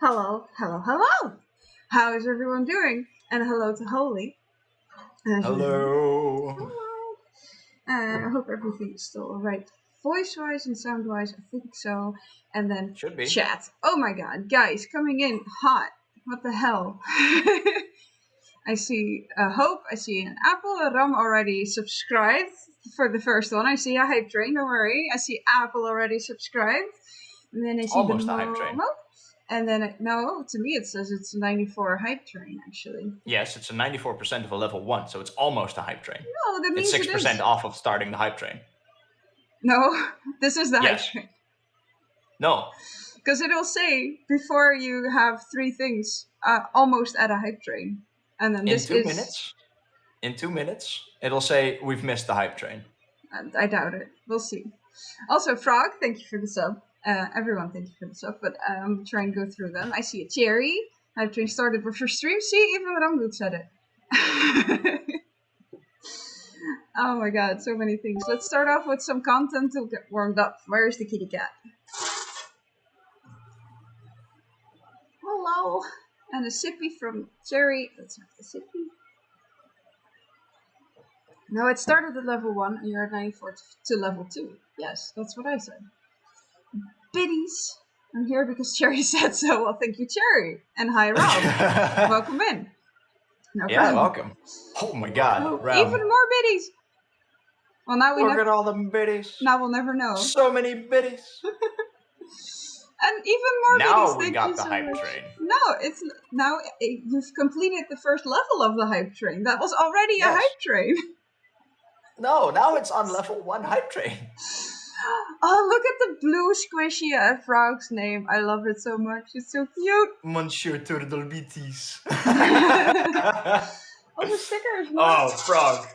Hello, hello, hello! How is everyone doing? And hello to Holy. As usual. Hello. Hello. I hope everything is still alright. Voice-wise and sound-wise, I think so. And then Should be. chat. Oh my god, guys, coming in hot. What the hell? I see Hope, I see an Apple, Ram already subscribed for the first one. I see a Hype Train, don't worry. I see Apple already subscribed. And then I see Almost the a hype train. Momo. And then, no, to me it says it's a 94 Hype Train, actually. Yes, it's a 94% of a level 1, so it's almost a hype train. No, that means It's 6% off of starting the hype train. No, this is the Yes. Hype Train. No. Because it'll say, before you have 3 things, almost at a Hype Train. And then this In 2 minutes, it'll say, we've missed the hype train. I doubt it. We'll see. Also, Frog, thank you for the sub. Everyone, thank you for the sub, but I'm trying to go through them. I see a Cherry. Hype Train started with your stream. See, even Ramgood said it. Oh my god, so many things. Let's start off with some content to get warmed up. Where's the kitty cat? Hello! And a sippy from Cherry. Let's have the sippy. No, it started at level 1 and you're at 94 to level 2. Yes, that's what I said. Biddies! I'm here because Cherry said so. Well, thank you, Cherry. And hi, Rob. Welcome in. No Yeah, problem. welcome. Oh my god, Oh, Ram. even more biddies! Well, now we Look at all the biddies. Now we'll never know. So many biddies. And even more Now biddies. we Thank got you the so hype much. train. No, it's now you've completed the first level of the hype train. That was already a Yes. hype train. No, now it's on level 1 hype train. Oh, look at the blue squishy at Frog's name. I love it so much. It's so cute. Monsieur Turtlebeaties. Also, stickers. Oh, Frog.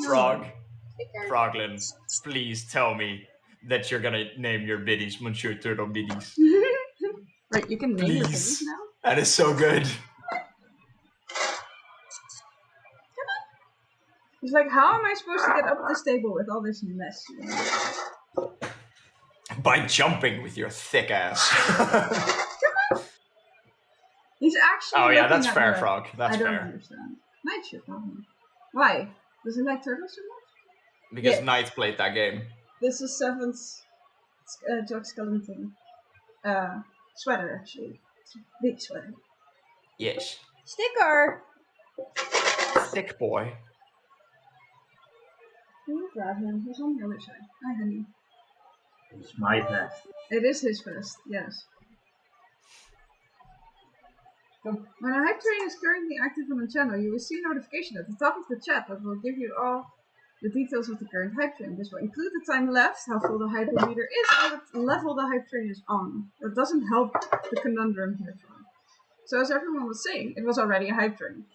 Frog. Stickers. Froglin, please tell me that you're gonna name your biddies Monsieur Turtle Biddies. Right, you can name your Please. biddies now? That is so good. He's like, how am I supposed to get up this table with all this mess? By jumping with your thick ass. He's actually. Oh yeah, looking that's at fair, the- Frog. That's I don't fair. understand. Night should problem. Why? Does he like turtles so much? Because Yeah. Knight played that game. This is Seven's George Skellington sweater, actually. It's a big sweater. Yes. Sticker! Thick boy. Can you grab him? He's on the other side. Hi, honey. It's my vest. It is his vest, yes. When a hype train is currently active on the channel, you will see a notification at the top of the chat that will give you all the details of the current hype train. This will include the time left, how full the hype meter is, and what level the hype train is on. That doesn't help the conundrum here. So as everyone was saying, it was already a hype train.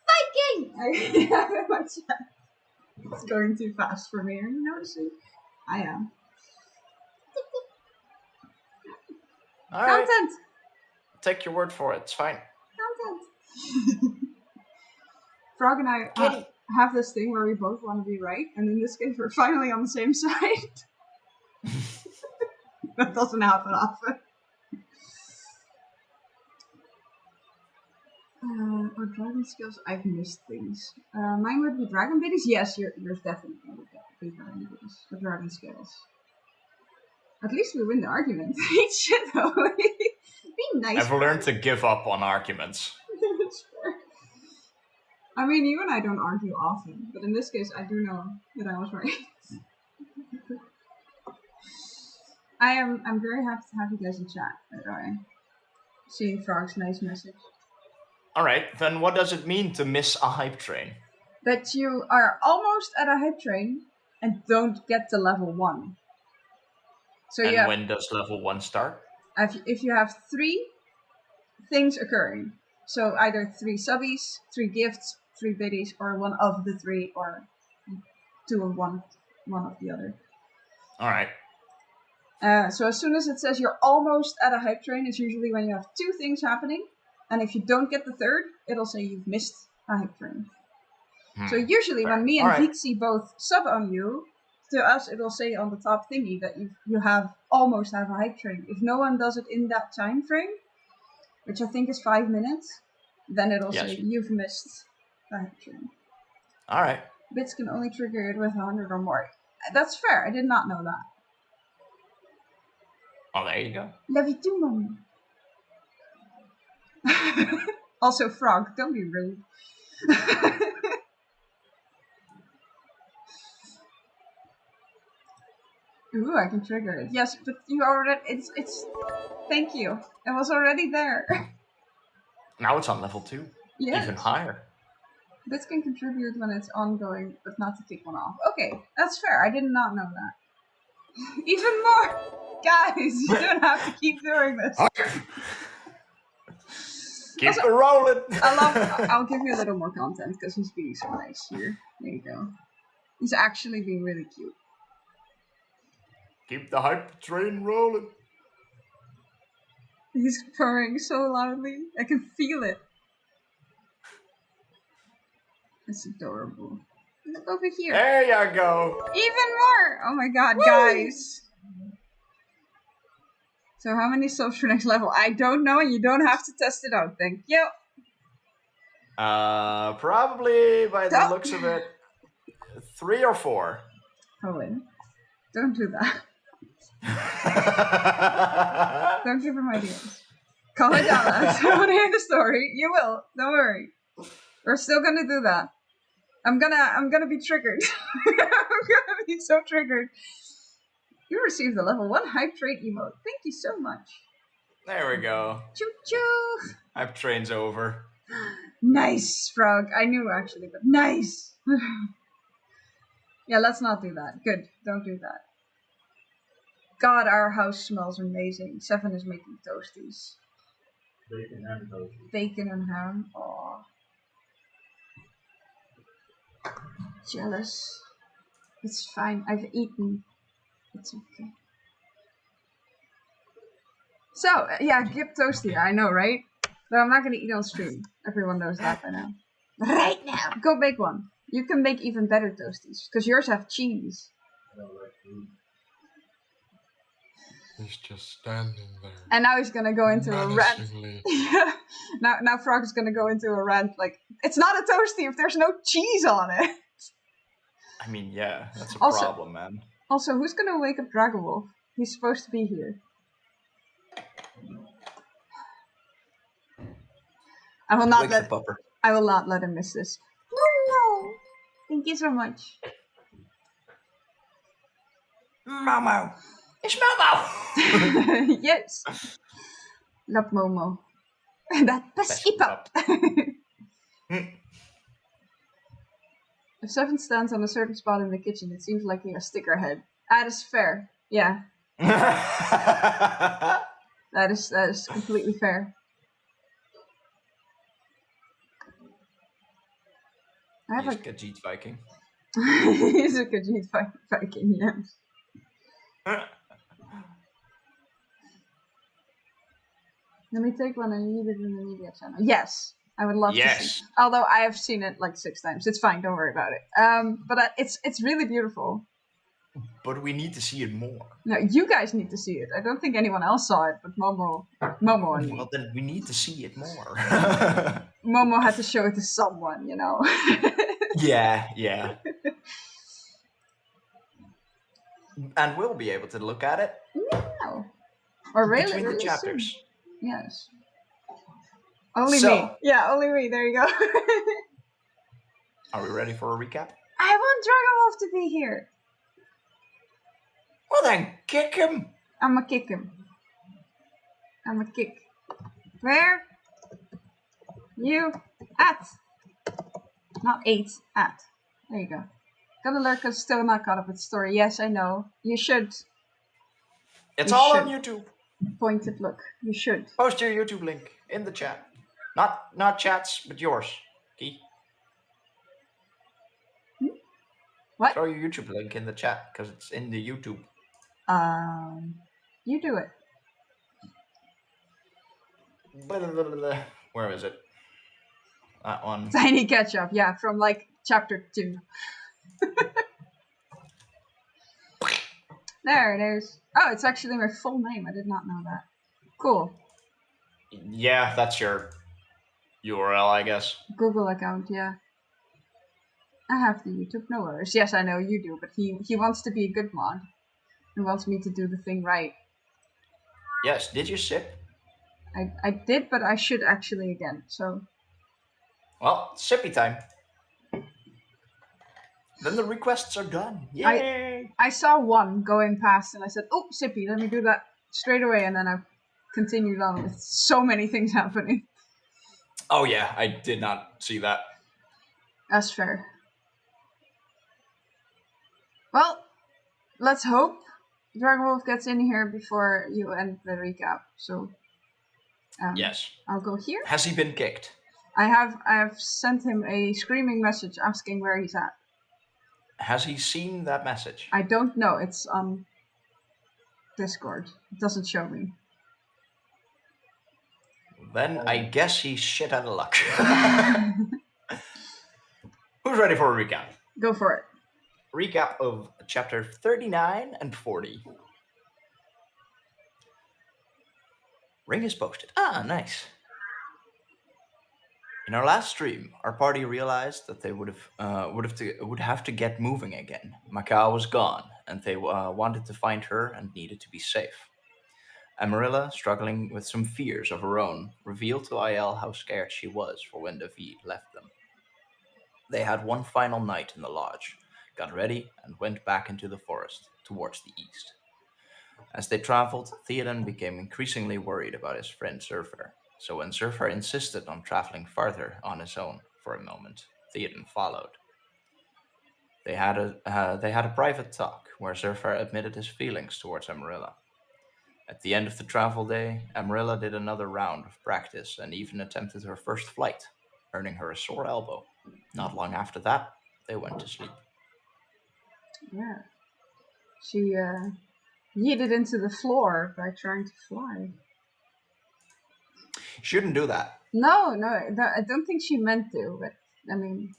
Viking! I have it in my chat. It's going too fast for me, are you noticing? I am. Alright. Content! Take your word for it. It's fine. Content! Frog and I have this thing where we both want to be right, and in this case we're finally on the same side. That doesn't happen often. Or dragon skills, I've missed things. Mine would be dragon biddies? Yes, yours definitely would be dragon biddies. Or dragon skills. At least we win the argument. Eat shit though. Be nice. I've learned to give up on arguments. I mean, you and I don't argue often, but in this case, I do know that I was right. I'm very happy to have you guys in chat, by the way. Seeing Frog's nice message. Alright, then what does it mean to miss a hype train? That you are almost at a hype train and don't get to level 1. So and when does level 1 start? If you have 3 things occurring, so either 3 subbies, 3 gifts, 3 biddies, or one of the 3, or 2 of one of the other. Alright. So as soon as it says you're almost at a hype train, it's usually when you have 2 things happening, and if you don't get the third, it'll say you've missed a hype train. So usually when me and Vixie both sub on you, to us it'll say on the top thingy that you almost have a hype train. If no one does it in that time frame, which I think is 5 minutes, then it'll Yes. say you've missed the hype train. All right. Bits can only trigger it with 100 or more. That's fair. I did not know that. Oh, there you go. Love you too, Mom. Also, Frog, don't be rude. Ooh, I can trigger it. Yes, but you already. It's. Thank you. It was already there. Now it's on level 2. Yes. Even higher. Bits can contribute when it's ongoing, but not to kick one off. Okay, that's fair. I did not know that. Even more! Guys, you don't have to keep doing this. Keep it rolling. I'll give you a little more content because he's being so nice here. There you go. He's actually being really cute. Keep the hype train rolling. He's purring so loudly. I can feel it. It's adorable. Look over here. There you go. Even more! Oh my god, woo! Guys. So how many subs for next level? I don't know, and you don't have to test it out. Thank you. Probably by the looks of it, 3 or 4. Oh wait. Don't do that. Don't give him ideas. Calm it down, lads. I want to hear the story. You will. Don't worry. We're still gonna do that. I'm gonna be triggered. I'm gonna be so triggered. You received the level 1 hype train emote. Thank you so much. There we go. Choo choo. Hype train's over. Nice, Frog. I knew actually, but nice. Yeah, let's not do that. Good. Don't do that. God, our house smells amazing. 7 is making toasties. Bacon and toasties. Bacon and ham. Aww. Jealous. It's fine. I've eaten. It's okay. So, yeah, Gip Toasty. I know, right? But I'm not going to eat on stream. Everyone knows that by now. Right now. Go make one. You can make even better toasties. Because yours have cheese. I don't like food. He's just standing there. And now he's going to go into a rant. menacingly. Yeah. Now Frog is going to go into a rant like, it's not a toasty if there's no cheese on it. I mean, yeah, that's a Also- problem, man. Also, who's going to wake up Dragonwolf? He's supposed to be here. I will not Wake let the pupper. I will not let him miss this. No. Thank you so much. Momo. It's Momo. Yes. Love Momo. That pesky pup. If 7 stands on a certain spot in the kitchen, it seems like he has sticker head. That is fair. Yeah, that is completely fair. I have He's a Khajiit Viking. he's a Khajiit Viking, yes. Let me take one and leave it in the media channel. Yes, I would love to see. Yes. Although I have seen it like 6 times. It's fine, don't worry about it. But it's really beautiful. But we need to see it more. No, you guys need to see it. I don't think anyone else saw it, but Momo and me. Well, then we need to see it more. Momo had to show it to someone, you know. Yeah. And we'll be able to look at it No. Or really, between the really chapters. soon. Yes. Only So- me. Yeah, only me. There you go. Are we ready for a recap? I want Dragonwolf to be here. Well then, kick him. I'ma kick him. I'ma kick. Where? You at. Not 8. At. There you go. Gonna lurk is still not caught up with the story. Yes, I know. You should. It's You all should. on YouTube. Pointed look. You should. Post your YouTube link in the chat. Not chats, but yours. Key. What? Throw your YouTube link in the chat because it's in the YouTube. You do it. Where is it? That one. Tiny Ketchup, yeah, from like chapter 2. There it is. Oh, it's actually my full name. I did not know that. Cool. Yeah, that's your URL, I guess. Google account, yeah. I have the YouTube, no worries. Yes, I know you do, but he wants to be a good mod. He wants me to do the thing right. Yes, did you sip? I did, but I should actually again, so... Well, sippy time. Then the requests are done. Yay! I saw one going past and I said, oh, Sippy, let me do that straight away, and then I continued on with so many things happening. Oh yeah, I did not see that. That's fair. Well, let's hope Dragon Wolf gets in here before you end the recap. So, Yes. I'll go here. Has he been kicked? I have sent him a screaming message asking where he's at. Has he seen that message? I don't know. It's on Discord. It doesn't show me. Then I guess he's shit out of luck. Who's ready for a recap? Go for it. Recap of chapter 39 and 40. Ring is posted. Ah, nice. In our last stream, our party realized that they would have to get moving again. Macau was gone, and they wanted to find her and needed to be safe. Amarilla, struggling with some fears of her own, revealed to IL how scared she was for when David left them. They had one final night in the lodge, got ready, and went back into the forest, towards the east. As they traveled, Theoden became increasingly worried about his friend Surfer, so when Surfer insisted on traveling farther on his own for a moment, Theoden followed. They had a private talk where Surfer admitted his feelings towards Amarilla. At the end of the travel day, Amarilla did another round of practice and even attempted her first flight, earning her a sore elbow. Not long after that, they went to sleep. Yeah. She yeeted into the floor by trying to fly. Shouldn't do that. No, I don't think she meant to, but I mean...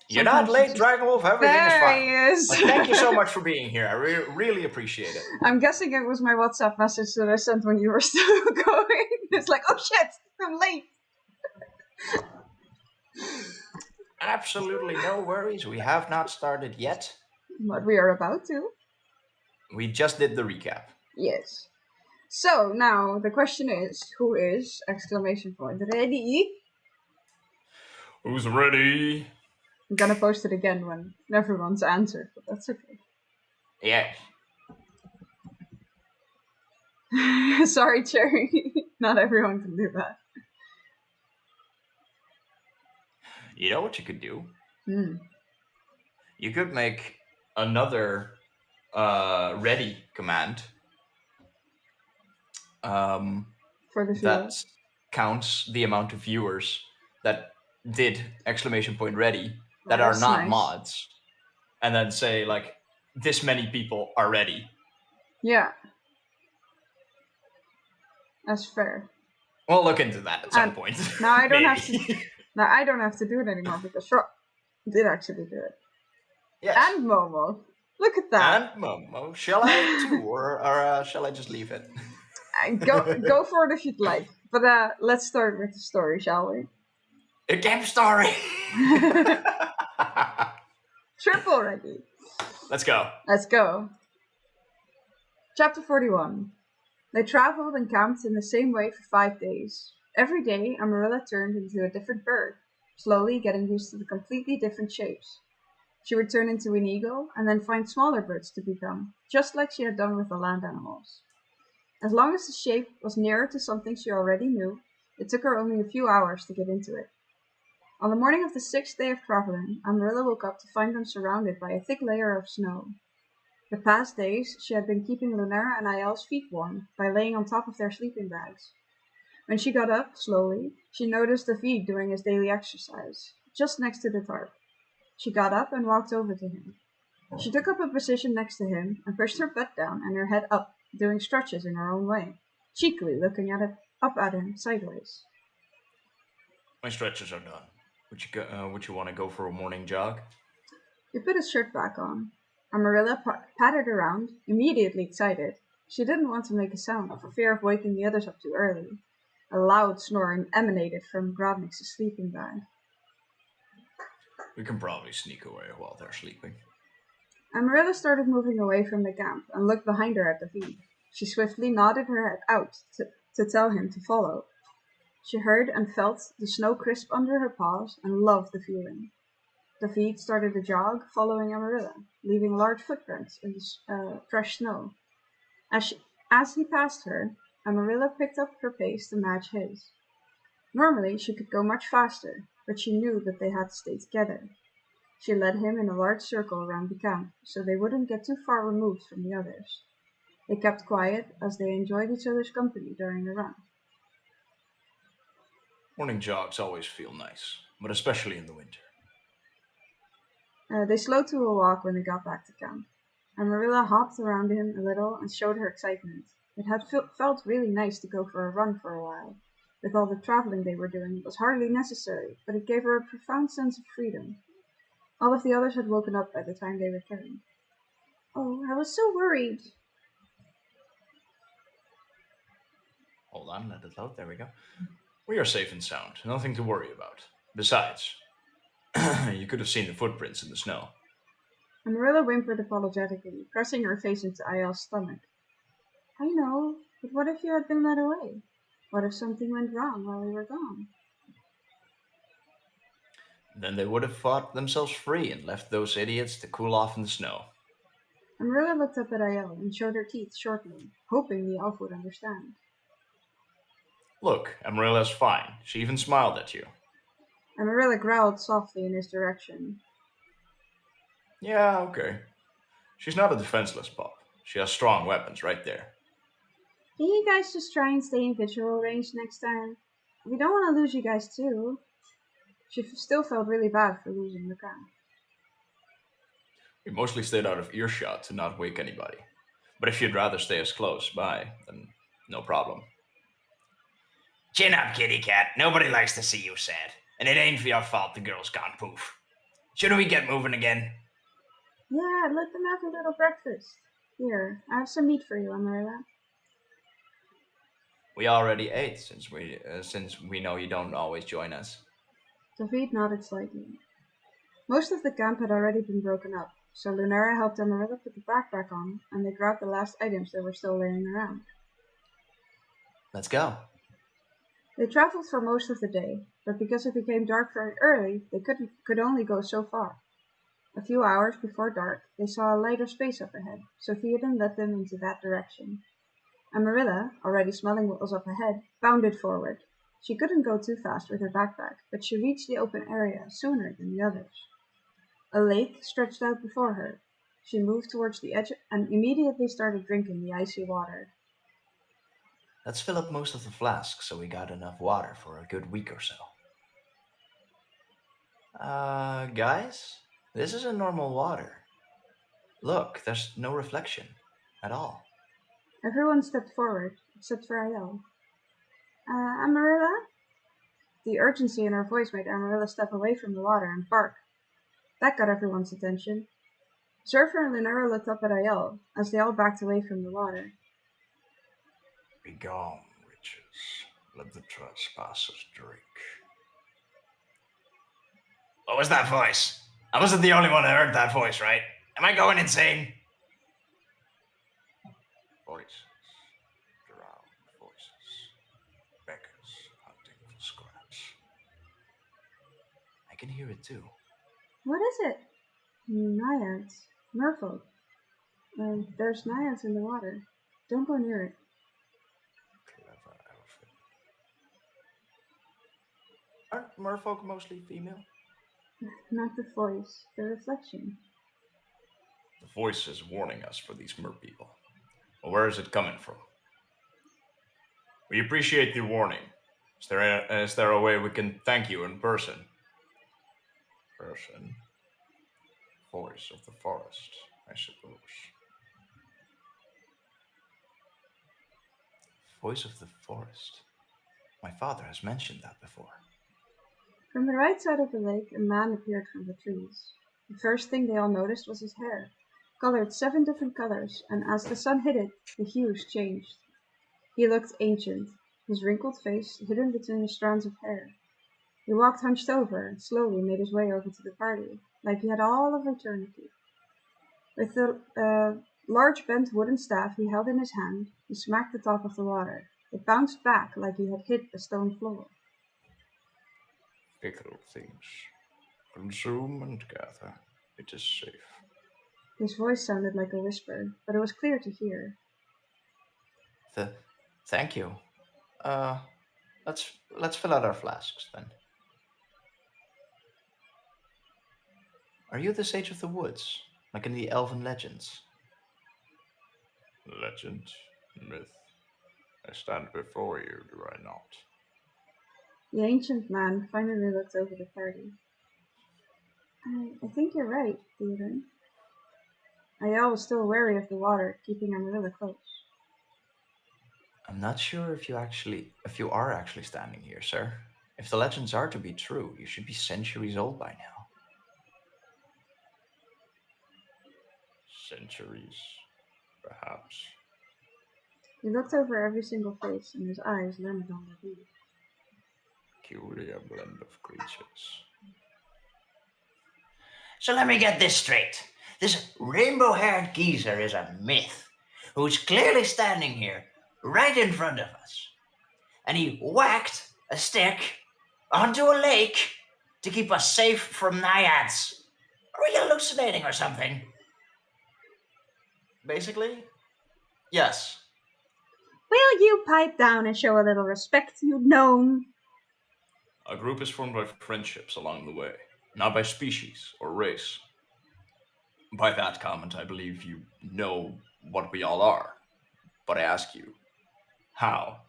You're not late, Dragon Wolf. Everything is fine. There he is! But thank you so much for being here. I really appreciate it. I'm guessing it was my WhatsApp message that I sent when you were still going. It's like, oh shit, I'm late! Absolutely no worries. We have not started yet. But we are about to. We just did the recap. Yes. So, now, the question is, who is, ! Ready? Who's ready? I'm gonna post it again when everyone's answered, but that's okay. Yes. Sorry, Cherry. Not everyone can do that. You know what you could do? Hmm. You could make another ready command For the that viewers. counts the amount of viewers that did ! Ready that Oh, are that's not nice. mods, and then say like this many people are ready. Yeah. That's fair. We'll look into that at some point. Now I don't have Maybe. to. Now I don't have to do it anymore because Rob did actually do it. Yes. And Momo. Look at that. And Momo. Shall I too, or shall I just leave it? Go for it if you'd like. But let's start with the story, shall we? A game story. Triple ready. Let's go. Let's go. Chapter 41. They traveled and camped in the same way for 5 days. Every day, Amarilla turned into a different bird, slowly getting used to the completely different shapes. She would turn into an eagle and then find smaller birds to become, just like she had done with the land animals. As long as the shape was nearer to something she already knew, it took her only a few hours to get into it. On the morning of the 6th day of traveling, Amarilla woke up to find them surrounded by a thick layer of snow. The past days, she had been keeping Lunara and Ayel's feet warm by laying on top of their sleeping bags. When she got up, slowly, she noticed David doing his daily exercise, just next to the tarp. She got up and walked over to him. She took up a position next to him and pushed her butt down and her head up, doing stretches in her own way, cheekily looking up at him sideways. My stretches are done. Would you want to go for a morning jog? He put his shirt back on. Amarilla pattered around, immediately excited. She didn't want to make a sound for fear of waking the others up too early. A loud snoring emanated from Grodnik's sleeping bag. We can probably sneak away while they're sleeping. Amarilla started moving away from the camp and looked behind her at David. She swiftly nodded her head out to tell him to follow. She heard and felt the snow crisp under her paws and loved the feeling. David started a jog, following Amarilla, leaving large footprints in the fresh snow. As he passed her, Amarilla picked up her pace to match his. Normally she could go much faster, but she knew that they had to stay together. She led him in a large circle around the camp, so they wouldn't get too far removed from the others. They kept quiet as they enjoyed each other's company during the run. Morning jogs always feel nice, but especially in the winter. They slowed to a walk when they got back to camp. Amarilla hopped around him a little and showed her excitement. It had felt really nice to go for a run for a while. With all the traveling they were doing, it was hardly necessary, but it gave her a profound sense of freedom. All of the others had woken up by the time they returned. Oh, I was so worried. Hold on, let it load. There we go. We are safe and sound. Nothing to worry about. Besides, you could have seen the footprints in the snow. Amarilla whimpered apologetically, pressing her face into Ayel's stomach. I know, but what if you had been led away? What if something went wrong while we were gone? Then they would have fought themselves free and left those idiots to cool off in the snow. Amarilla looked up at Ayel and showed her teeth shortly, hoping the elf would understand. Look, Amarilla's fine. She even smiled at you. Amarilla growled softly in his direction. Yeah, okay. She's not a defenseless pup. She has strong weapons right there. Can you guys just try and stay in visual range next time? We don't want to lose you guys too. She still felt really bad for losing the camp. We mostly stayed out of earshot to not wake anybody. But if you'd rather stay as close by, then no problem. Chin up, kitty cat. Nobody likes to see you sad. And it ain't your fault the girl's gone poof. Shouldn't we get moving again? Yeah, let them have a little breakfast. Here, I have some meat for you, Amarilla. We already ate, since we know you don't always join us. David nodded slightly. Most of the camp had already been broken up, so Lunara helped Amarilla put the backpack on, and they grabbed the last items that were still laying around. Let's go. They traveled for most of the day, but because it became dark very early, they could only go so far. A few hours before dark, they saw a lighter space up ahead, so Theoden led them into that direction. Amarilla, already smelling what was up ahead, bounded forward. She couldn't go too fast with her backpack, but she reached the open area sooner than the others. A lake stretched out before her. She moved towards the edge and immediately started drinking the icy water. Let's fill up most of the flasks so we got enough water for a good week or so. Guys? This isn't normal water. Look, there's no reflection at all. Everyone stepped forward, except for Ayel. Amarilla? The urgency in her voice made Amarilla step away from the water and bark. That got everyone's attention. Surfer and Lunara looked up at Ayel as they all backed away from the water. Begone, witches. Let the trespassers drink. What was that voice? I wasn't the only one who heard that voice, right? Am I going insane? Voices. Drowned voices. Beggars hunting for scraps. I can hear it too. What is it? Naiads. Merfolk. There's naiads in the water. Don't go near it. Clever elfin. Aren't merfolk mostly female? Not the voice, the reflection. The voice is warning us for these mer people. Well, where is it coming from? We appreciate the warning. Is there a way we can thank you in person? Person. Voice of the forest, I suppose. Voice of the forest. My father has mentioned that before. From the right side of the lake, a man appeared from the trees. The first thing they all noticed was his hair, colored 7 different colors, and as the sun hit it, the hues changed. He looked ancient. his wrinkled face hidden between the strands of hair. He walked hunched over and slowly made his way over to the party, like he had all of eternity. With the large bent wooden staff he held in his hand, he smacked the top of the water. It bounced back like he had hit a stone floor. Fickle things. Consume and gather. It is safe. His voice sounded like a whisper, but it was clear to hear. Thank you. Let's fill out our flasks then. Are you the Sage of the Woods, like in the elven legends? Legend, myth. I stand before you, do I not? The ancient man finally looked over the party. I think you're right, Theodore. Ayal was still wary of the water, keeping Amarilla close. I'm not sure if you are actually standing here, sir. If the legends are to be true, you should be centuries old by now. Centuries, perhaps. He looked over every single face, and his eyes landed on the bead. Peculiar blend of creatures. So let me get this straight. This rainbow-haired geezer is a myth, who's clearly standing here, right in front of us. And he whacked a stick onto a lake to keep us safe from naiads. Are we hallucinating or something? Basically, yes. Will you pipe down and show a little respect, you gnome? A group is formed by friendships along the way, not by species or race. By that comment, I believe you know what we all are. But I ask you, how?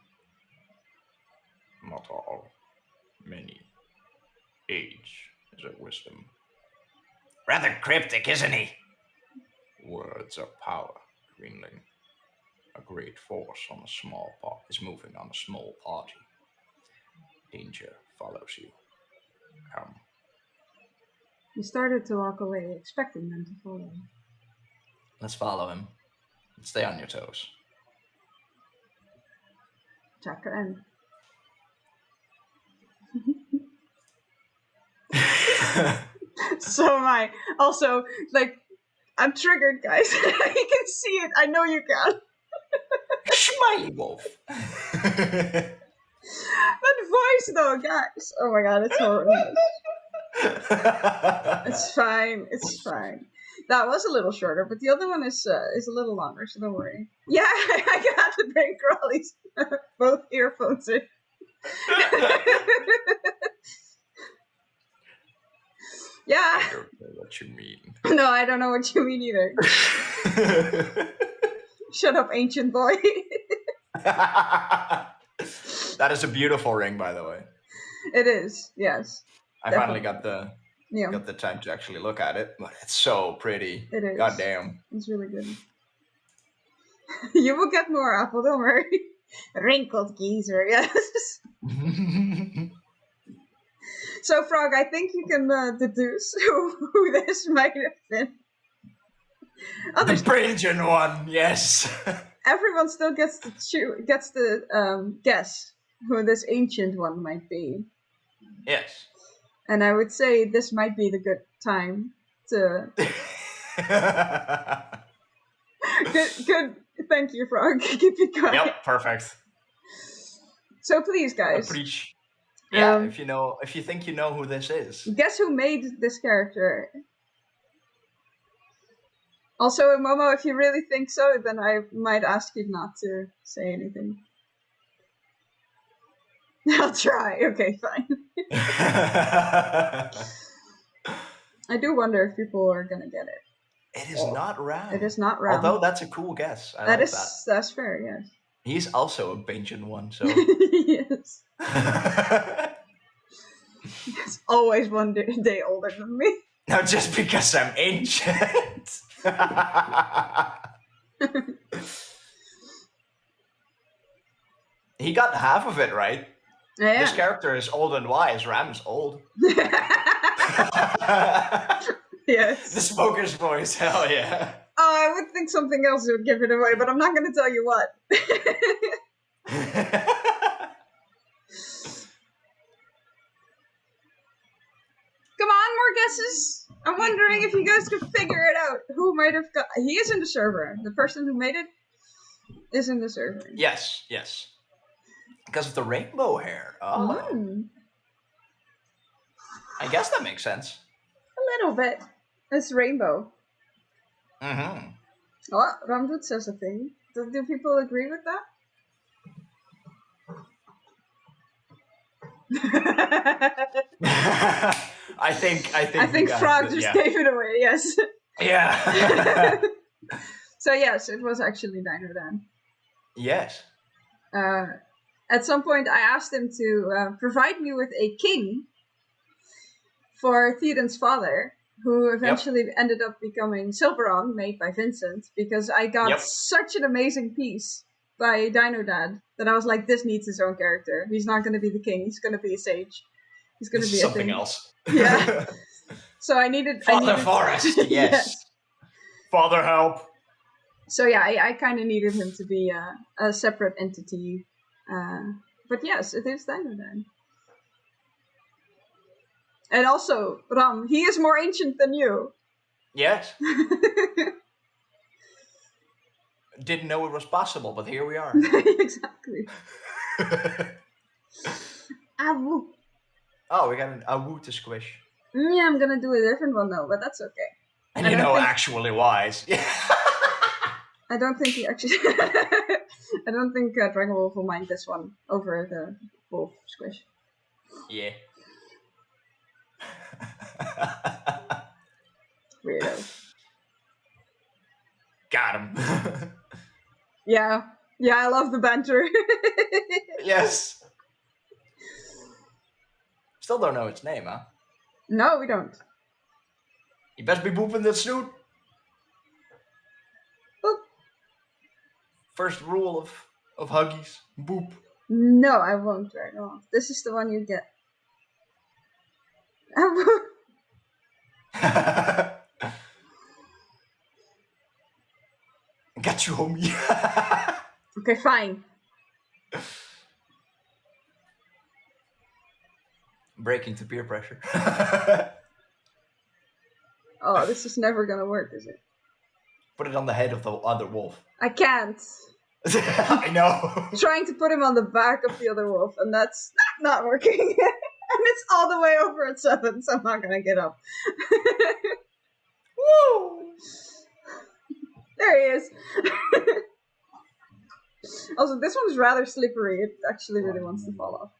Not all. Many. Age is a wisdom. Rather cryptic, isn't he? Words are power, Greenling. A great force on a small part is moving on a small party. Danger follows you. Come. He started to walk away, expecting them to follow. Let's follow him. And stay on your toes. Chapter end. So am I. Also, like, I'm triggered, guys. You can see it. I know you can. Smiley wolf. That voice, though, guys. Oh my god, it's horrible. It's fine. It's fine. That was a little shorter, but the other one is a little longer, so don't worry. Yeah, I got the brain crawlies. Both earphones in. Yeah. I don't know what you mean. No, I don't know what you mean either. Shut up, ancient boy. That is a beautiful ring, by the way. It is, yes. I finally got the Yeah, time to actually look at it, but it's so pretty. it is. God damn. It's really good. You will get more, Apple, don't worry. Wrinkled geezer, yes. So, Frog, I think you can deduce who this might have been. The Brainian one, yes. Everyone still gets to guess who this ancient one might be. Yes. And I would say this might be the good time to... Good. Thank you, Frog. Keep it going. Yep, perfect. So please, guys. Preach. Yeah, if you think you know who this is. Guess who made this character? Also, Momo, if you really think so, then I might ask you not to say anything. I'll try. Okay, fine. I do wonder if people are gonna get it. It is not Ram. It is not Ram. Although that's a cool guess. I like that. That's fair, yes. He's also a Bajan one, so. Yes. He's always one day older than me. Now, just because I'm ancient. He got half of it right. Yeah. This character is old and wise. Ram's old. Yes. The smoker's voice, hell yeah. Oh, I would think something else would give it away, but I'm not going to tell you what. guesses? I'm wondering if you guys could figure it out. Who might have got... He is in the server. The person who made it is in the server. Yes. Because of the rainbow hair. Oh. I guess that makes sense. A little bit. It's rainbow. Mm-hmm. Oh, Ramdoot says a thing. Do people agree with that? I think Frog just gave it away, yes. Yeah. So yes, it was actually Dino Dan. Yes. At some point I asked him to provide me with a king for Theoden's father, who eventually ended up becoming Silberon, made by Vincent, because I got such an amazing piece by Dino Dad that I was like, this needs his own character. He's not going to be the king, he's going to be a sage. He's going to be something a thing. else. Yeah. So I needed... Father Forest, yes. Father help. So yeah, I kind of needed him to be a separate entity. But yes, it is Dino Dan. And also, Ram, he is more ancient than you. Yes. Didn't know it was possible, but here we are. Exactly. Awu. Oh, we got an Awu to squish. Yeah, I'm gonna do a different one though, but that's okay. And you know, actually wise. Yeah. I don't think he actually... I don't think Dragon Wolf will mind this one over the wolf squish. Yeah. Weirdo. Got him. Yeah, I love the banter. Yes. Still don't know its name, huh? No, we don't. You best be booping that snoot. Boop. First rule of Huggies. Boop. No, I won't right now. This is the one you get. Got you, homie. Okay, fine. Breaking to peer pressure. Oh, this is never gonna work, is it? Put it on the head of the other wolf. I can't. I know. Trying to put him on the back of the other wolf, and that's not working. And it's all the way over at 7, so I'm not gonna get up. Woo! There he is. Also, this one's rather slippery. It actually really wants to fall off.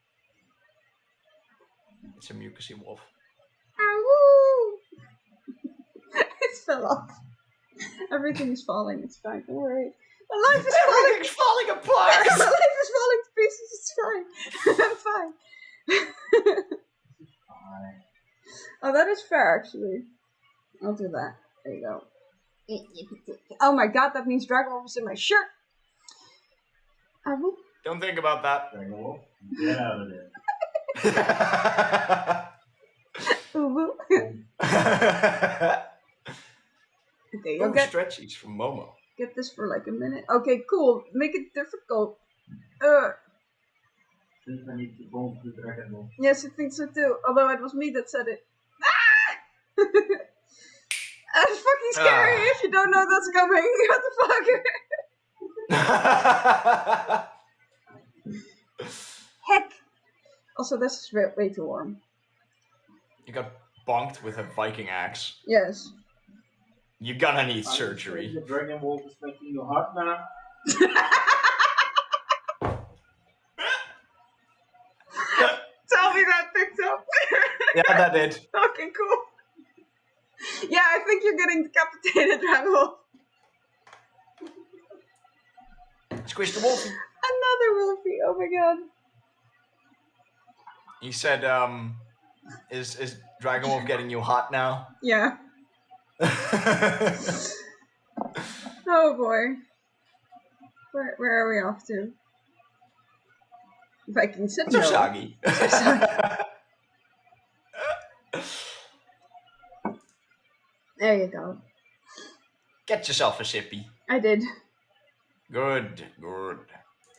It's a mucusy wolf. Ow! It fell off. Everything is falling. It's fine. Don't worry. My life is falling. Everything's falling apart. My life is falling to pieces. It's fine. I'm fine. Oh, that is fair, actually. I'll do that. There you go. Oh my god, that means Dragon Wolf is in my shirt. Don't think about that. Dragon Wolf, get out of there. Okay, you'll stretchies from Momo. Get this for like a minute. Okay, cool. Make it difficult. Since I need to bomb the Dragon Wolf. Yes, I think so too. Although it was me that said it. Ah! That's fucking scary if you don't know that's coming. What the fuck? Heck. Also, this is way too warm. You got bonked with a Viking axe. Yes. You're gonna need surgery. The Dragon Wolf is making you hot now. Tell me that picked up. Yeah, that did. Okay, cool. Yeah, I think you're getting decapitated, Dragon Wolf. Squish the wolfie. Another wolfie. Oh my god. You said, is Dragon Wolf getting you hot now? Yeah. Oh boy. Where are we off to? Viking Citadel. Usagi. There you go. Get yourself a sippy. I did. Good.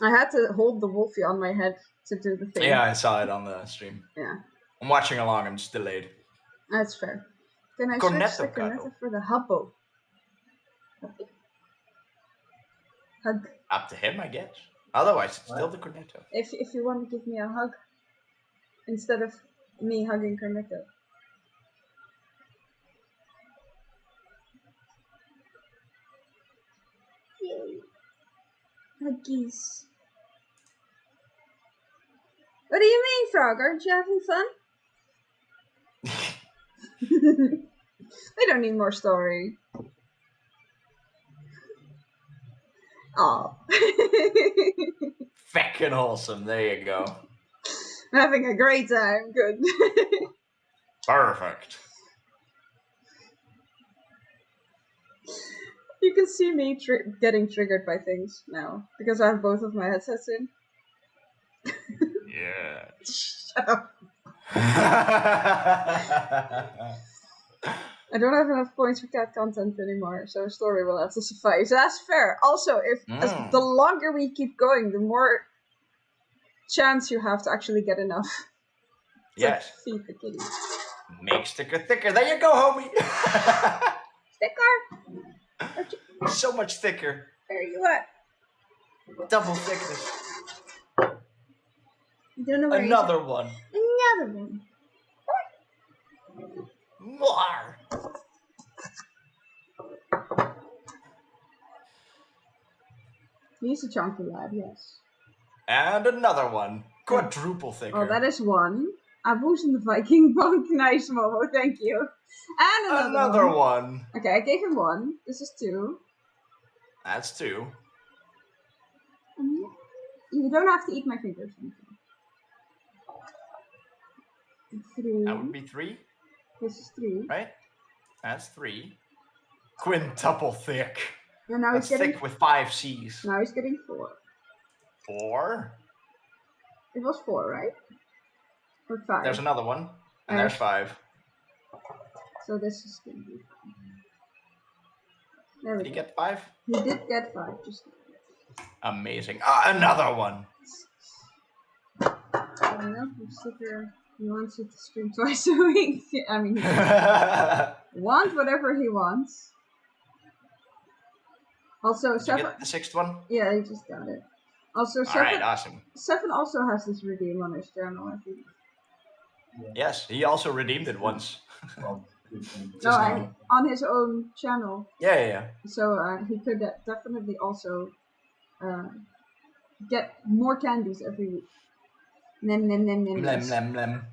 I had to hold the wolfie on my head to do the thing. Yeah, I saw it on the stream. Yeah. I'm watching along, I'm just delayed. That's fair. Can I Cornetto switch the cornetto cuddle. for the hubbo? Hug. Up to him, I guess. Otherwise, it's still the cornetto. If you want to give me a hug instead of me hugging cornetto. Yay. Huggies. What do you mean, Frog? Aren't you having fun? We don't need more story. Oh. Feckin' wholesome. There you go. I'm having a great time. Good. Perfect. You can see me getting triggered by things now because I have both of my headsets in. Yeah. Shut up. I don't have enough points for cat content anymore, so a story will have to suffice. That's fair. Also, as the longer we keep going, the more chance you have to actually get enough. Yes. Like, feed the kitty. Make sticker thicker. There you go, homie. Sticker! So much thicker. Where are you at? Double thickness. I don't know where Another one. Another one. More. He's a chunky lad, yes. And another one. Quadruple thicker. Oh, that is one. Abu's in the Viking bunk. Nice, Momo. Thank you. And another one. Okay, I gave him one. This is two. That's two. You don't have to eat my fingers. Three. That would be three. This is three. Right? That's three. Quintuple thick. And now That's he's getting thick with 5 C's. Now he's getting 4. 4. It was 4, right? Or 5. There's another one. And there's 5. So this is gonna be 5. There we Did he go. get 5? He did get 5. Just Amazing. Another one. I don't know if sticker he wants it to stream twice a week. I mean, he wants whatever he wants. Also, Did you get the 6th one? Yeah, he just got it. Also, Alright, awesome. Seven also has this redeem on his channel, I think. Yes, he also redeemed it once. On his own channel. Yeah. So he could definitely also get more candies every week. Nem. Lem.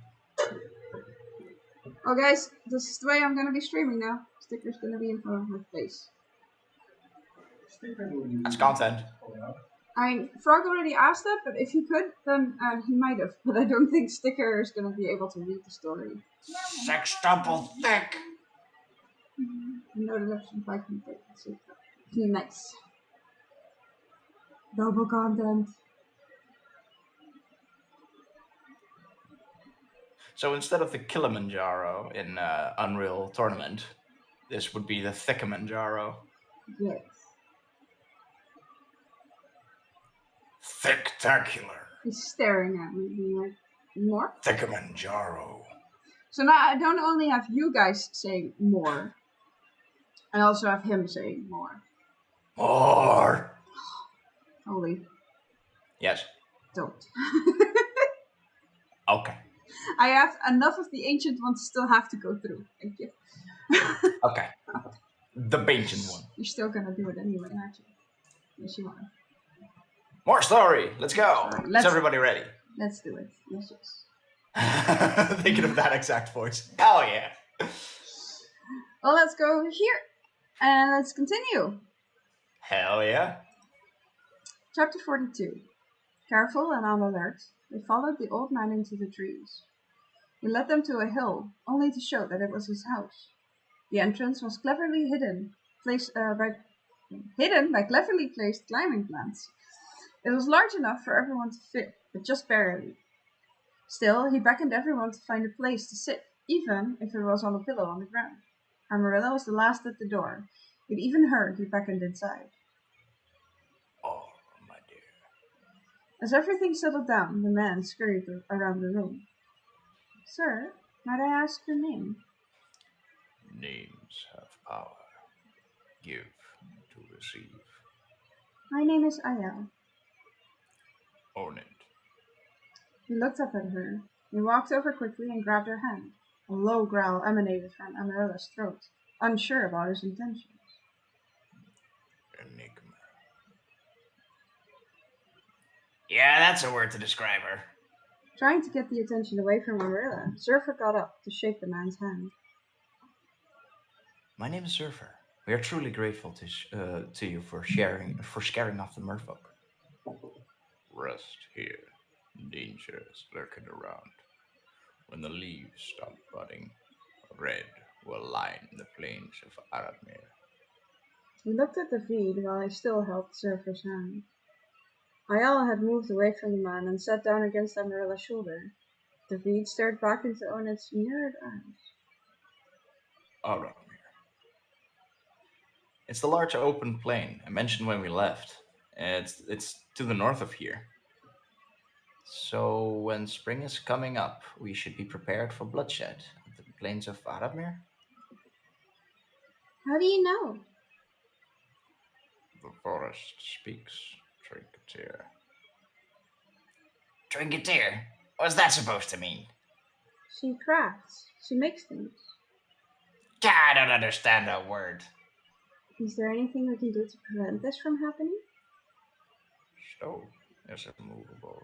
Oh guys, this is the way I'm gonna be streaming now. Sticker's gonna be in front of my face. That's content. I mean, Frog already asked that, but if he could, then he might have. But I don't think Sticker is gonna be able to read the story. Sextuple thick. No deduction, 5 can take it. Nice. Double content. So instead of the Kilimanjaro in Unreal Tournament, this would be the Thickamanjaro. Yes. Thicktacular. He's staring at me, being like, more? Thickamanjaro. So now I don't only have you guys saying more, I also have him saying more. More. Holy. Yes. Don't. Okay. I have enough of the ancient ones still have to go through. Thank you. Okay. The ancient one. You're still gonna do it anyway, aren't you? Yes, you are. More story. Let's go. Is everybody ready? Let's do it. Yes. Thinking of that exact voice. Hell yeah. Well, let's go over here. And let's continue. Hell yeah. Chapter 42. Careful and on alert, they followed the old man into the trees. He led them to a hill, only to show that it was his house. The entrance was cleverly hidden by cleverly placed climbing plants. It was large enough for everyone to fit, but just barely. Still, he beckoned everyone to find a place to sit, even if it was on a pillow on the ground. Amarilla was the last at the door. It even heard he beckoned inside. Oh, my dear. As everything settled down, the man scurried around the room. Sir, might I ask your name? power. Give to receive. My name is Ayel. Own it. He looked up at her. He walked over quickly and grabbed her hand. A low growl emanated from Amarilla's throat, unsure about his intentions. Enigma. Yeah, that's a word to describe her. Trying to get the attention away from Amarilla, Zerfer got up to shake the man's hand. My name is Surfer. We are truly grateful to you for scaring off the merfolk. Rest here. Danger is lurking around. When the leaves stop budding, red will line the plains of Aradmir. He looked at the feed while he still held Zerfer's hand. Ayala had moved away from the man and sat down against Amarilla's shoulder. The feed stared back into Oned's mirrored eyes. Aradmir. It's the large open plain I mentioned when we left. It's to the north of here. So when spring is coming up, we should be prepared for bloodshed at the plains of Aradmir. How do you know? The forest speaks, Trinketeer. Trinketeer? What's that supposed to mean? She crafts. She makes things. I don't understand a word. Is there anything we can do to prevent this from happening? Stone is immovable.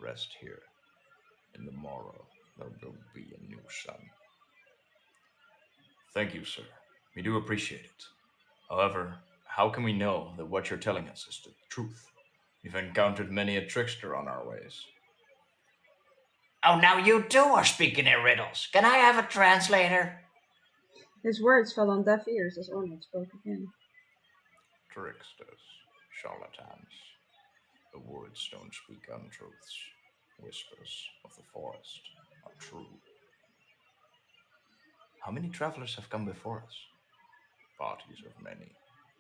Rest here. In the morrow, there will be a new sun. Thank you, sir. We do appreciate it. However, how can we know that what you're telling us is the truth? We've encountered many a trickster on our ways. Oh, now you too are speaking in riddles. Can I have a translator? His words fell on deaf ears as Oned spoke again. Tricksters, charlatans. The woods don't speak untruths. Whispers of the forest are true. How many travelers have come before us? Parties of many,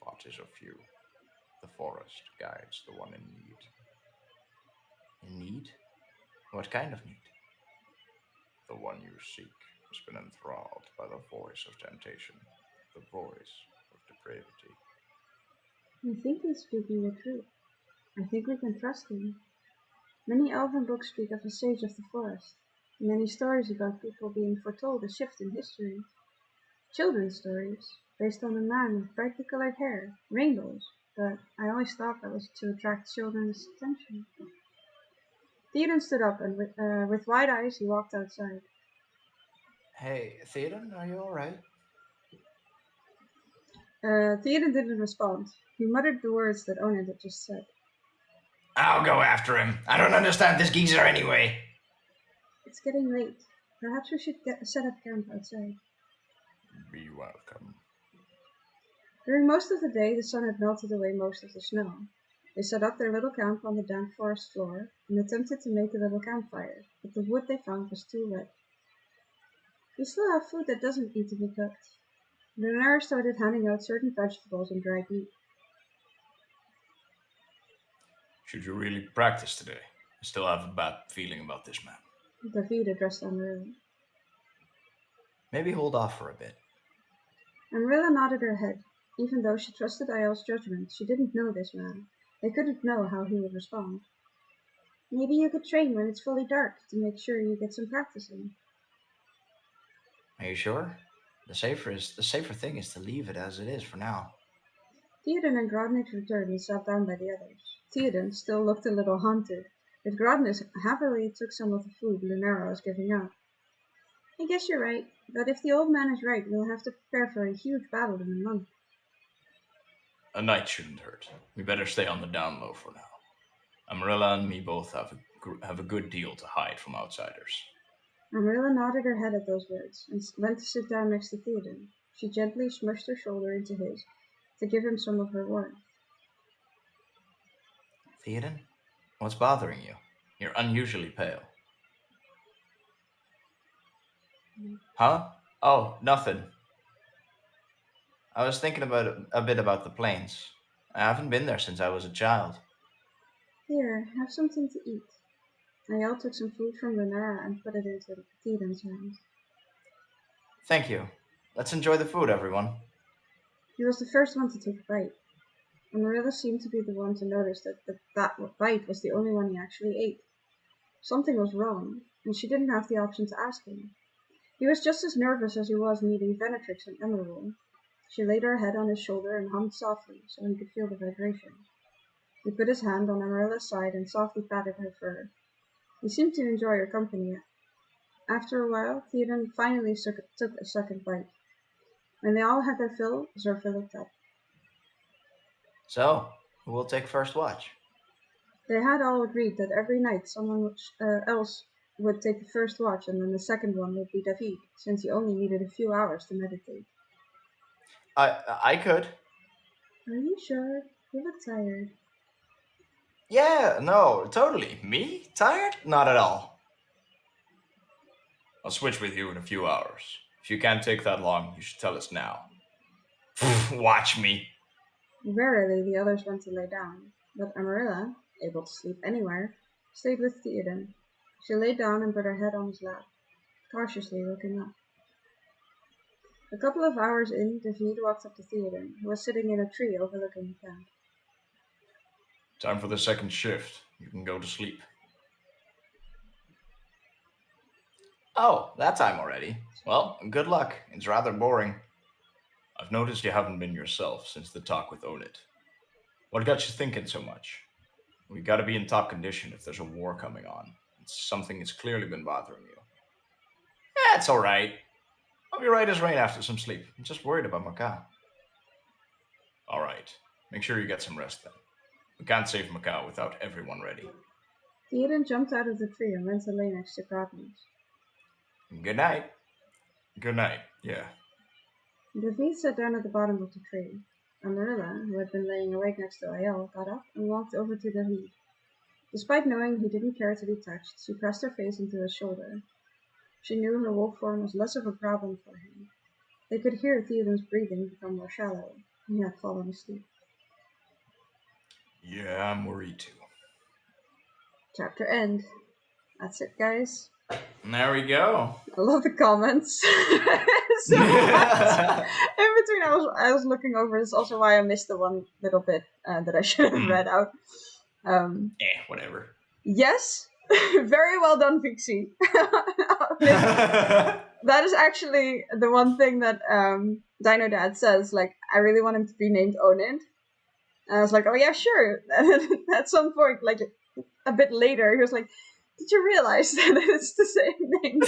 parties of few. The forest guides the one in need. In need? What kind of need? The one you seek has been enthralled by the voice of temptation, the voice of depravity. I think he's speaking the truth. I think we can trust him. Many elven books speak of a sage of the forest. Many stories about people being foretold a shift in history. Children's stories, based on a man with brightly colored hair, rainbows, but I always thought that was to attract children's attention. Theoden stood up and with wide eyes he walked outside. Hey, Theoden, are you alright? Theoden didn't respond. He muttered the words that Oned had just said. I'll go after him. I don't understand this geezer anyway. It's getting late. Perhaps we should set up camp outside. Be welcome. During most of the day, the sun had melted away most of the snow. They set up their little camp on the damp forest floor and attempted to make a little campfire, but the wood they found was too wet. We still have food that doesn't need to be cooked. Lunara started handing out certain vegetables and dried meat. Should you really practice today? I still have a bad feeling about this man. David addressed Amarilla. Maybe hold off for a bit. Amarilla nodded her head. Even though she trusted Ayel's judgment, she didn't know this man. They couldn't know how he would respond. Maybe you could train when it's fully dark to make sure you get some practice in. Are you sure? The safer thing is to leave it as it is for now. Theoden and Grodnik returned and sat down by the others. Theoden still looked a little haunted, but Grodnik happily took some of the food Lunara was giving out. I guess you're right, but if the old man is right, we'll have to prepare for a huge battle in a month. A night shouldn't hurt. We better stay on the down low for now. Amarilla and me both have a good deal to hide from outsiders. Amarilla nodded her head at those words and went to sit down next to Theoden. She gently smushed her shoulder into his to give him some of her warmth. Theoden, what's bothering you? You're unusually pale. Huh? Oh, nothing. I was thinking a bit about the plains. I haven't been there since I was a child. Here, have something to eat. Ayel took some food from Lunara and put it into Theoden's hands. Thank you. Let's enjoy the food, everyone. He was the first one to take a bite. Amarilla seemed to be the one to notice that bite was the only one he actually ate. Something was wrong, and she didn't have the option to ask him. He was just as nervous as he was meeting Venetrix and Emerald. She laid her head on his shoulder and hummed softly so he could feel the vibration. He put his hand on Amarilla's side and softly patted her fur. He seemed to enjoy her company. After a while, Theoden finally took a second bite. When they all had their fill, Zorfa looked up. So, who will take first watch? They had all agreed that every night someone else would take the first watch and then the second one would be David, since he only needed a few hours to meditate. I could. Are you sure? You look tired. Yeah, no, totally. Me? Tired? Not at all. I'll switch with you in a few hours. If you can't take that long, you should tell us now. Watch me. Rarely the others went to lay down, but Amarilla, able to sleep anywhere, stayed with Theoden. She lay down and put her head on his lap, cautiously looking up. A couple of hours in, David walked up to Theoden, who was sitting in a tree overlooking the camp. Time for the second shift. You can go to sleep. Oh, that time already. Well, good luck. It's rather boring. I've noticed you haven't been yourself since the talk with Onit. What got you thinking so much? We gotta be in top condition if there's a war coming on. It's something that's clearly been bothering you. It's alright. I'll be right as rain after some sleep. I'm just worried about Macau. Alright. Make sure you get some rest then. We can't save Macau without everyone ready. Theoden jumped out of the tree and went to lay next to Grodnos. Good night. Good night, yeah. David sat down at the bottom of the tree. Amarilla, who had been laying awake next to Aiel, got up and walked over to David. Despite knowing he didn't care to be touched, she pressed her face into his shoulder. She knew her wolf form was less of a problem for him. They could hear Theoden's breathing become more shallow. He had fallen asleep. Yeah, I'm worried too. Chapter end. That's it, guys. There we go. I love the comments so much. In between, I was looking over. This is also why I missed the one little bit that I should have read out. Whatever. Yes, very well done, Vixie. That is actually the one thing that Dino Dad says. Like, I really want him to be named Onid. And I was like, oh yeah, sure. And at some point, like a bit later, he was like, did you realize that it's the same name?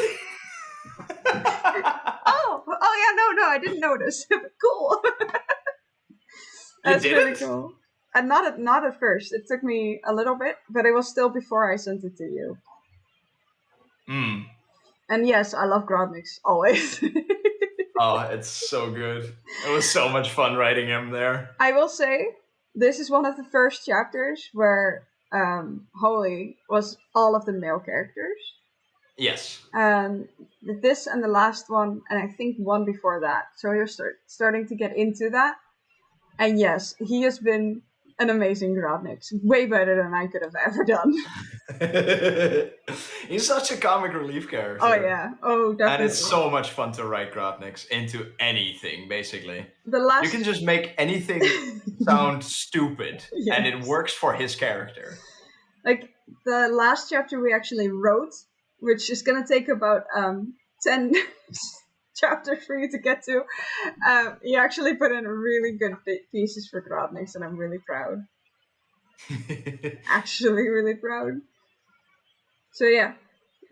oh yeah, no, I didn't notice. Cool. That's really cool. And not at first. It took me a little bit, but it was still before I sent it to you. And yes, I love Grodnix, always. Oh, it's so good. It was so much fun writing him there. I will say, this is one of the first chapters where Holy was all of the male characters. Yes. This and the last one, and I think one before that. So you're starting to get into that. And yes, he has been an amazing Grodnix. Way better than I could have ever done. He's such a comic relief character. Oh yeah. Oh, definitely. And it's so much fun to write Grodnix into anything, basically. You can just make anything sound stupid, yes. And it works for his character. Like, the last chapter we actually wrote, which is going to take about 10 chapters for you to get to, you actually put in really good pieces for Grodnix, and I'm really proud. Actually really proud. So yeah,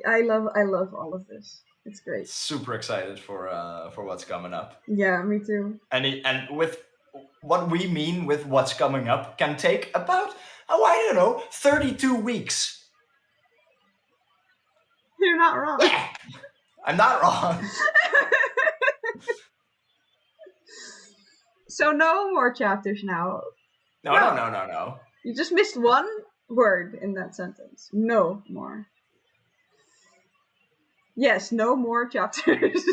I love all of this. It's great. Super excited for what's coming up. Yeah, me too. And with what we mean with what's coming up can take about, I don't know, 32 weeks. You're not wrong. Yeah, I'm not wrong. So no more chapters now. No. You just missed one word in that sentence. No more. Yes, no more chapters.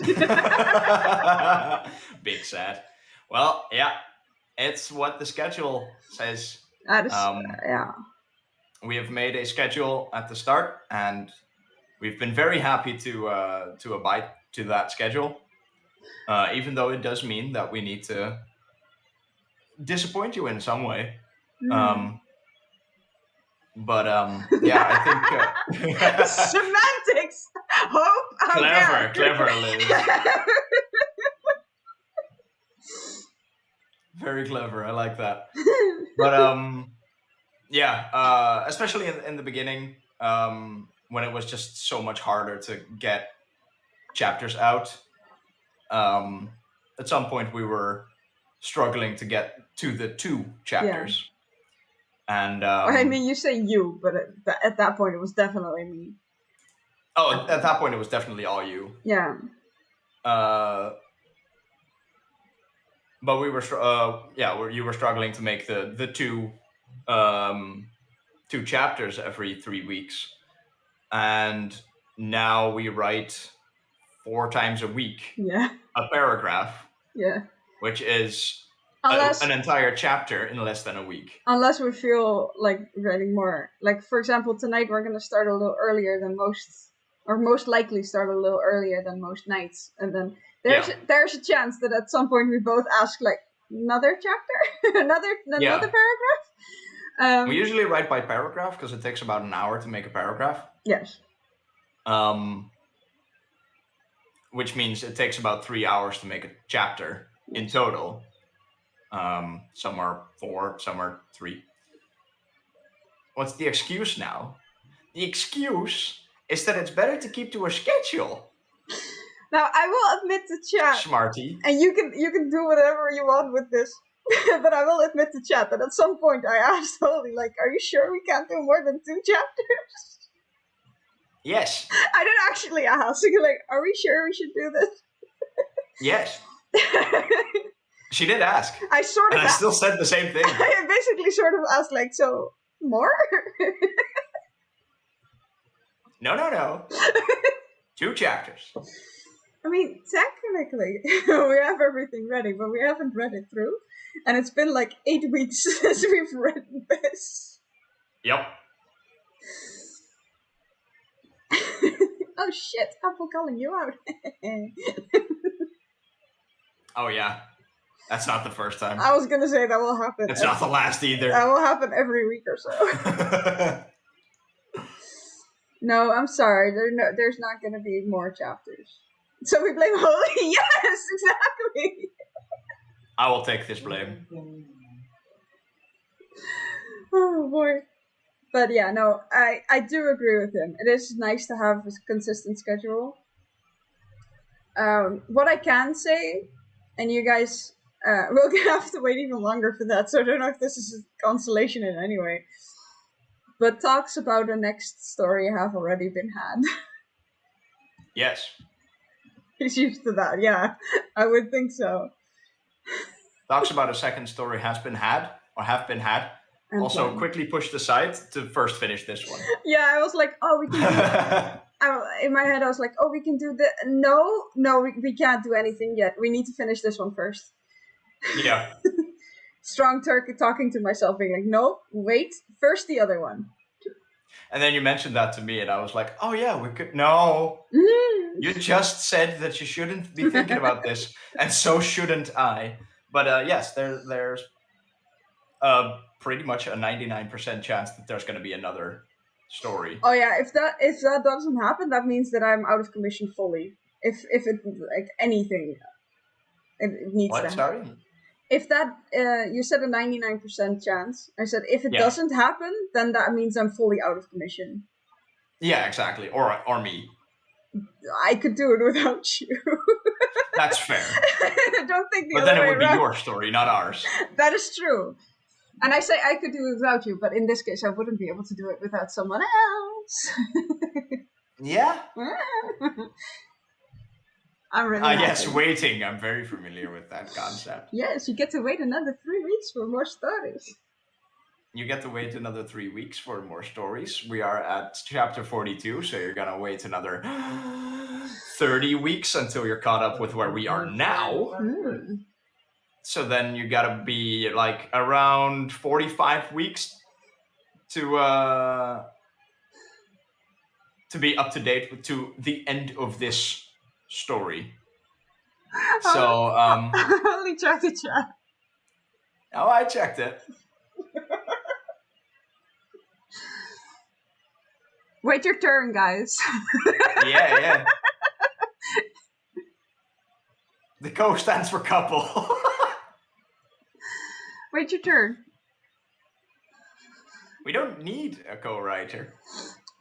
Big sad. Well, yeah, it's what the schedule says. That is, yeah. We have made a schedule at the start, and we've been very happy to abide to that schedule. Even though it does mean that we need to disappoint you in some way. Mm. But yeah, I think Semantics. Hope. clever, Liz. Very clever. I like that. But yeah, especially in the beginning, when it was just so much harder to get chapters out. At some point, we were struggling to get to the 2 chapters, and I mean, you say you, but at that point, it was definitely me. oh, at that point, it was definitely all you. Yeah. But we were, you were struggling to make the 2 chapters every 3 weeks, and now we write 4 times a week. Yeah. A paragraph. Yeah. Which is unless an entire chapter in less than a week. Unless we feel like writing more. Like, for example, tonight we're going to start a little earlier than most likely start a little earlier than most nights. And then there's a chance that at some point we both ask, like, another chapter? another paragraph? We usually write by paragraph because it takes about an hour to make a paragraph. Yes. Which means it takes about 3 hours to make a chapter in total. Some are 4, some are 3. What's the excuse now? The excuse is that it's better to keep to a schedule. Now, I will admit to chat. Smarty. And you can do whatever you want with this. But I will admit to chat that at some point I asked Holy, like, are you sure we can't do more than 2 chapters? Yes. I didn't actually ask. Like, are we sure we should do this? Yes. She did ask. I still said the same thing. I basically sort of asked, like, so, more? No. 2 chapters. I mean, technically, we have everything ready, but we haven't read it through. And it's been like 8 weeks since we've written this. Yep. Oh shit, Apple calling you out. Oh yeah. That's not the first time. I was gonna say that will happen. It's not the last either. That will happen every week or so. No, I'm sorry. There's not gonna be more chapters. So we blame Holy? Yes, exactly. I will take this blame. Oh boy. But yeah, no, I do agree with him. It is nice to have a consistent schedule. What I can say, and you guys will have to wait even longer for that, so I don't know if this is a consolation in any way. But talks about the next story have already been had. Yes. He's used to that, yeah. I would think so. Talks about a second story has been had, or have been had. And also, quickly pushed aside to first finish this one. Yeah, I was like, oh, we can do... in my head, I was like, oh, we can do the... No, we can't do anything yet. We need to finish this one first. Yeah. Strong turkey talking to myself, being like, no, wait, first the other one. And then you mentioned that to me, and I was like, oh yeah, we could... No. You just said that you shouldn't be thinking about this, and so shouldn't I. But yes, there's pretty much a 99% chance that there's going to be another story. Oh yeah, if that doesn't happen, that means that I'm out of commission fully. If it, like, anything, it needs to happen. Sorry? If that, you said a 99% chance. I said if it doesn't happen, then that means I'm fully out of commission. Yeah, exactly. Or me. I could do it without you. That's fair. I don't think the but other then it way would around. be your story, not ours. That is true. And I say I could do it without you, but in this case I wouldn't be able to do it without someone else. Yeah? I'm really happy. Yes, waiting. I'm very familiar with that concept. Yes, you get to wait another 3 weeks for more stories. You get to wait another 3 weeks for more stories. We are at chapter 42, so you're going to wait another 30 weeks until you're caught up with where we are now. So then you got to be like around 45 weeks to be up to date to the end of this story. So only try to chat. Oh, I checked it. Wait your turn, guys. Yeah. The co stands for couple. Wait your turn. We don't need a co-writer.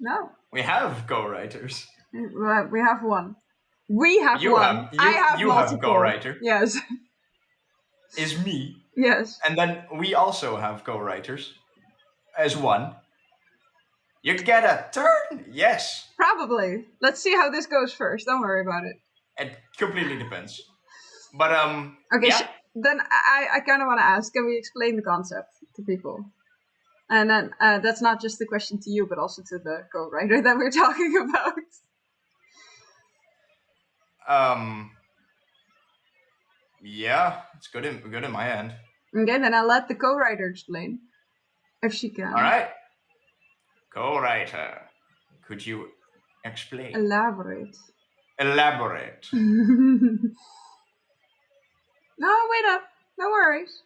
No. We have co-writers. We have one. We have You one. have- I have you have multiple. co-writer. Yes. Is me. Yes. And then we also have co-writers. As one. You get a turn? Yes. Probably. Let's see how this goes first. Don't worry about it. It completely depends. But, Okay, yeah. then I kind of want to ask, can we explain the concept to people? And then that's not just the question to you, but also to the co-writer that we're talking about. Yeah, it's good in my end. Okay, then I'll let the co-writer explain, if she can. All right. Co-writer, could you explain? Elaborate. Elaborate. No, wait up. No worries.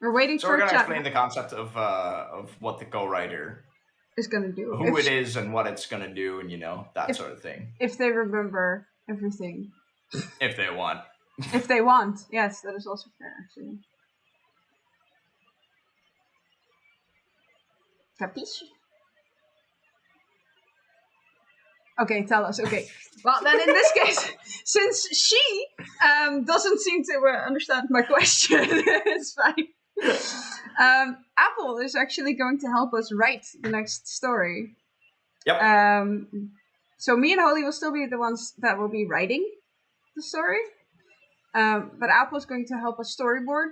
We're waiting So for we're gonna chat explain the concept of what the co-writer, is gonna do. who it is, and what it's gonna do, and that sort of thing. If they remember everything. If they want. If they want. Yes, that is also fair, actually. Capiche? Okay, tell us. Okay. Well, then in this case, since she doesn't seem to understand my question, it's fine. Apple is actually going to help us write the next story. Yep. So me and Holly will still be the ones that will be writing the story. But Apple is going to help us storyboard.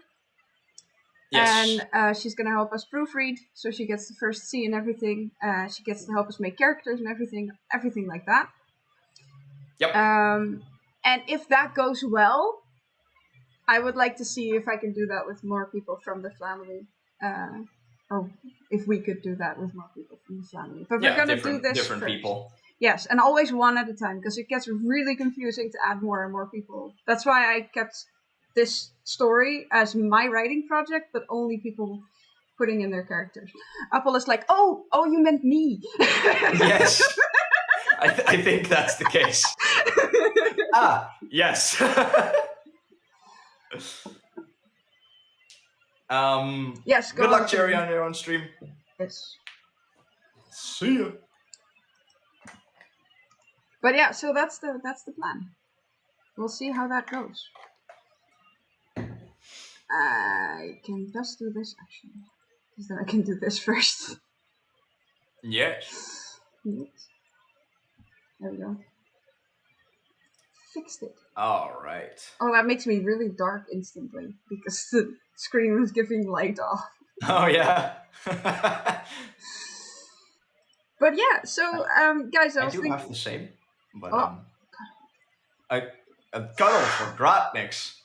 Yes. And she's going to help us proofread, so she gets the first C and everything. She gets to help us make characters and everything like that. Yep. And if that goes well, I would like to see if I can do that with more people from the family. Or if we could do that with more people from the family. But we're going to do this different first. people. Yes, and always one at a time, because it gets really confusing to add more and more people. That's why I kept this story as my writing project, but only people putting in their characters. Apple is like, oh, you meant me. Yes. I think that's the case. Yes. Yes, good luck, Cherry, on your own stream. Yes. See ya. But yeah, so that's the plan. We'll see how that goes. I can just do this actually, because then I can do this first. Yes. Yes. There we go. Fixed it. All right. Oh, that makes me really dark instantly because the screen was giving light off. Oh yeah. But yeah, so guys, I was do thinking. have the same, but Oh. a cuddle for Grotniks.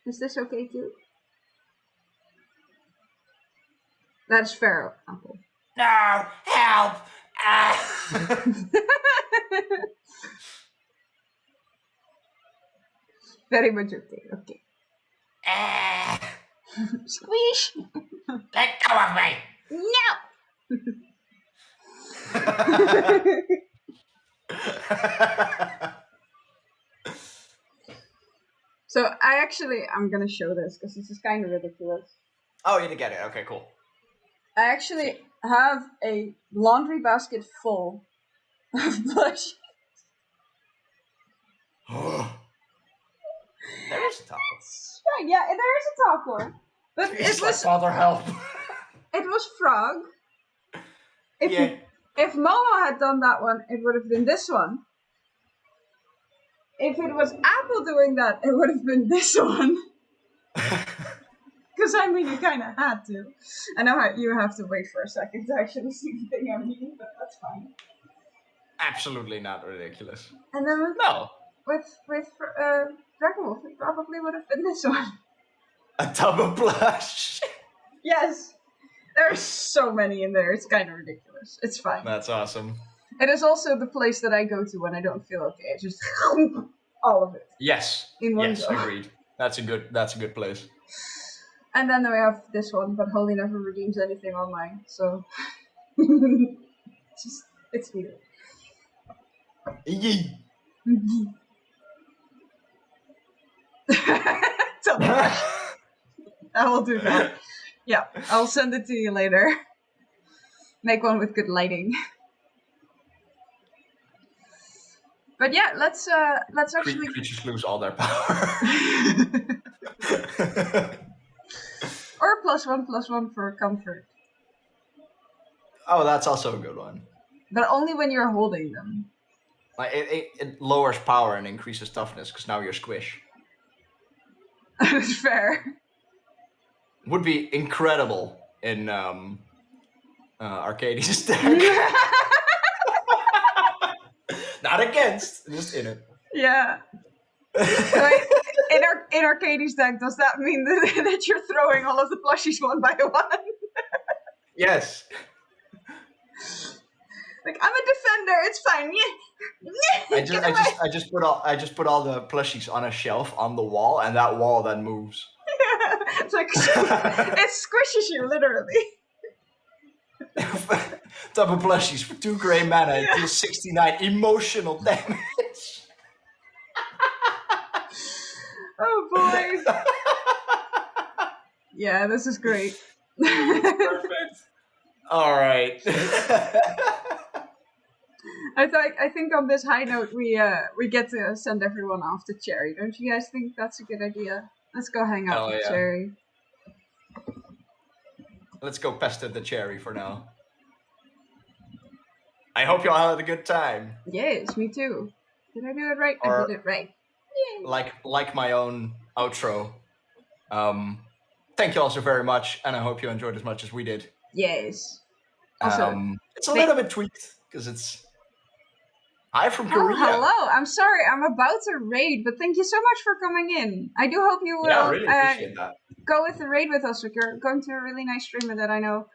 Is this okay too? That's fair, Apple. No, help! Very much okay. Okay. Squish! Let go of me! No! So I'm gonna show this because this is kind of ridiculous. Oh, you didn't get it. Okay, cool. I actually have a laundry basket full of blush. There is a top. Yeah, there is a top one. But It's like Father Help. It was Frog. Yeah. If Momo had done that one, it would have been this one. If it was Apple doing that, it would have been this one. Because I mean, you kind of had to. I know you have to wait for a second to actually see the thing I mean, but that's fine. Absolutely not ridiculous. And then No. with Dragon Wolf, it probably would have been this one. A tub of blush. Yes. There's so many in there. It's kind of ridiculous. It's fine. That's awesome. It is also the place that I go to when I don't feel okay. I just all of it. Yes. In one Yes, go. agreed. That's a good place. And then we have this one, but Holly never redeems anything online, so it's weird. Yee. Tell me that. I will do that. Yeah, I'll send it to you later. Make one with good lighting. But yeah, let's actually. Creatures lose all their power. Or +1/+1 for comfort. Oh, that's also a good one. But only when you're holding them. Like it lowers power and increases toughness because now you're squish. That's fair. Would be incredible in Arcades deck. Not against, just in it. Yeah. Wait, in Arcades deck, does that mean that you're throwing all of the plushies one by one? Yes. Like, I'm a defender, it's fine. I just put all the plushies on a shelf on the wall, and that wall then moves. It's like it squishes you literally. Double plushies for 2 gray mana and deals 69 emotional damage. Oh boy. Yeah, this is great. Perfect. All right. I think on this high note we get to send everyone off to Cherry. Don't you guys think that's a good idea? Let's go hang out with Cherry. Let's go pester the Cherry for now. I hope y'all had a good time. Yes, me too. Did I do it right? I did it right. Yay. Like my own outro. Thank you all so very much, and I hope you enjoyed as much as we did. Yes. Also, it's a little bit tweaked because it's from Korea. Hello. I'm sorry. I'm about to raid, but thank you so much for coming in. I do hope you will I really appreciate that. Go with the raid with us. We're going to a really nice streamer that I know.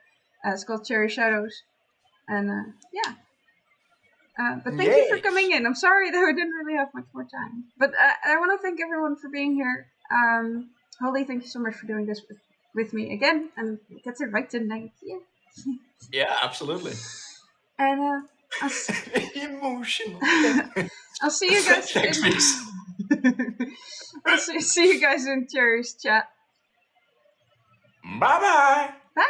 It's called Cherry Shadows. And yeah. But thank you for coming in. I'm sorry that we didn't really have much more time. But I want to thank everyone for being here. Holly, thank you so much for doing this with me again. And get it right tonight. Yeah. Yeah, absolutely. And emotional. I'll see you guys. I'll see you guys in Cherry's chat. Bye-bye. Bye.